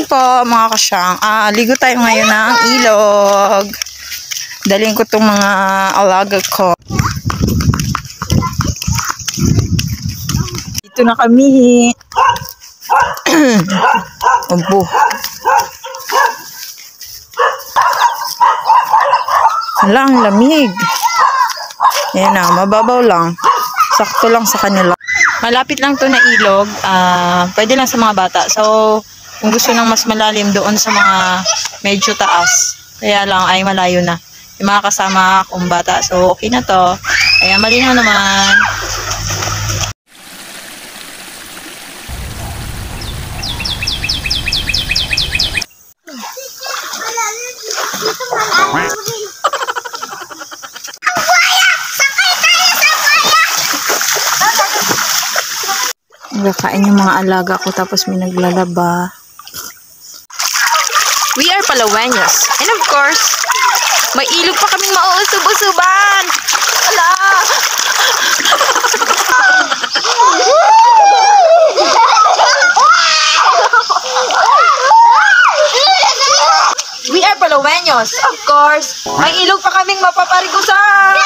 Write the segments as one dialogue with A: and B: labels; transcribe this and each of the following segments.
A: morning po mga kasyang. Ligo tayo ngayon ng ilog. Dalhin ko itong mga alaga ko. Dito na kami. Opo. Hala, ang lamig. Ayan na, mababaw lang. Sakto lang sa kanila. Malapit lang to na ilog. Pwede lang sa mga bata. So, kung gusto ng mas malalim doon sa mga medyo taas, kaya lang ay malayo na. Yung mga kasama akong bata. So, okay na to. Kaya malinaw naman. Nagkakain yung mga alaga ko tapos may naglalaba. We are Palaweños. And of course, may ilog pa kaming mauusub-usuban. Ala! We are Palaweños. Of course, may ilog pa kaming mapaparigusan.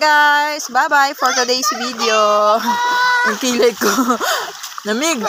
A: Guys, bye-bye for today's video. Ang kilay ko. Lamig.